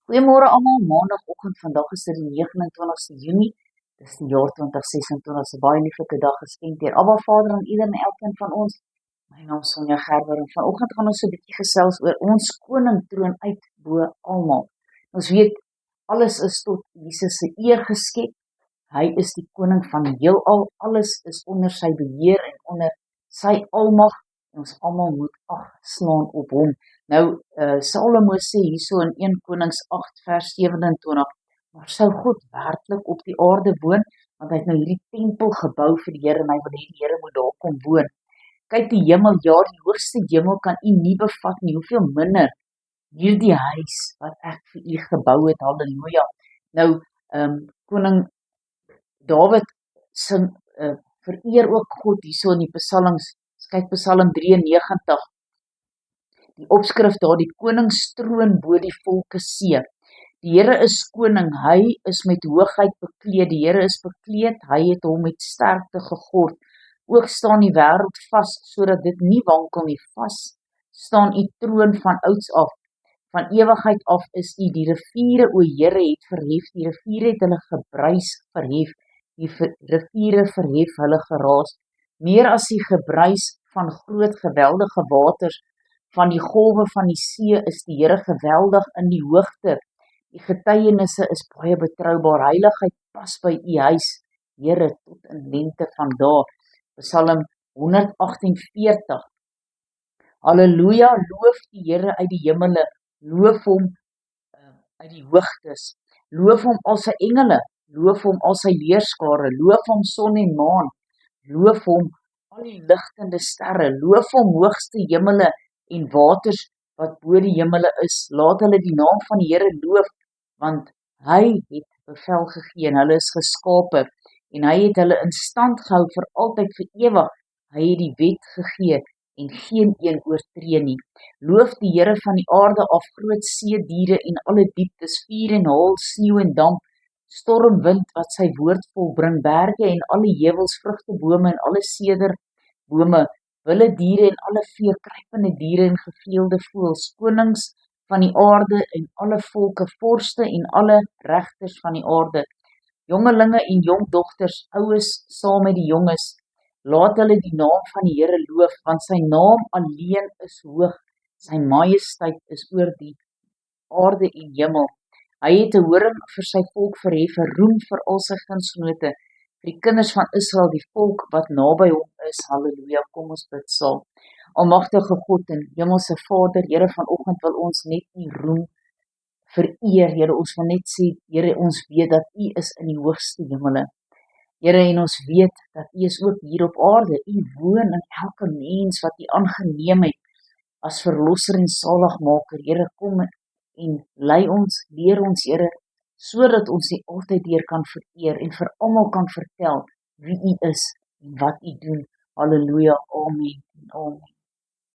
Goeiemôre almal, maandagoggend, vandag is dit die 29ste Junie, dis die jaar 2026, so baie lieflike dag geskenk deur Abba Vader aan ieder en elkeen van ons. My naam is Sonja Gerber en vanoggend gaan ons so 'n bietjie gesels oor ons koning troon uit bo almal. Ons weet, alles is tot Jesus se eer geskep, hy is die koning van die heelal, alles is onder sy beheer en onder sy almag, en ons almal moet ag slaan op hom. Nou, Salomo sê hierso in 1 Konings 8 vers 27, maar sou God werklik op die aarde woon, want hy het nou hierdie tempel gebou vir die Here en hy wil hê die Here moet daar kom woon. Kyk, die hemel, ja, die hoogste hemel kan u nie bevat nie, hoeveel minder hierdie huis wat ek vir u gebou het, halleluja. Nou, koning Dawid sing, vereer ook God hierso in die psalms, kyk Psalm 93, die opskrif daar, die koningstroon bo die volke see. Die Here is koning, hy is met hoogheid bekleed, die Here is bekleed, hy het hom met sterkte gegord. Ook staan die wêreld vas, sodat dit nie wankel nie, vas staan u troon van ouds af, van ewigheid af is u, die riviere, o Here, het verhef, die riviere het hulle gebruis verhef, die riviere verhef hulle geraas, meer as die gebruis van groot geweldige waters, van die golwe van die see is die Here geweldig in die hoogte. Die getuienisse is baie betroubaar. Heiligheid pas by u huis, Here, tot in lengte van dae. Psalm 148. Halleluja, loof die Here uit die hemele, loof hom uit die hoogtes, loof hom al sy engele, loof hom al sy leerskare, loof hom son en maan, loof hom al die ligtende sterre, loof hom hoogste hemele en waters wat bo die hemele is, laat hulle die naam van die Here loof, want hy het bevel gegee en hulle is geskape, en hy het hulle in stand gehou vir altyd vir ewig, hy het die wet gegee, en geen een oortree nie. Loof die Here van die aarde af, groot see, diere en alle dieptes, vuur en haal, sneeu en damp, stormwind wat sy woord volbring, berge en alle heuwels, vrugtebome en alle sederbome, wilde diere en alle vee, kruipende diere en gevleelde voëls, konings van die aarde en alle volke, vorste en alle regters van die aarde, jongelinge en jongdogters, oues saam met die jonges, laat hulle die naam van die Here loof, want sy naam alleen is hoog, sy majesteit is oor die aarde en hemel. Hy het 'n horing vir sy volk verhef, 'n roem vir al sy gunsgenote, vir die kinders van Israel, die volk wat naby hom is. Halleluja, kom ons bid saam. Almagtige God en Hemelse Vader, Here, vanoggend wil ons net u roem, vereer, Here, ons wil net sê, Here, ons weet dat u is in die hoogste hemele. Here, en ons weet dat u is ook hier op aarde, u woon in elke mens wat u aangeneem het, as verlosser en zaligmaker. Here, kom en lei ons, leer ons, Here, sodat ons u altyd weer kan vereer en vir almal kan vertel wie u is en wat u doen. Halleluja, amen en amen.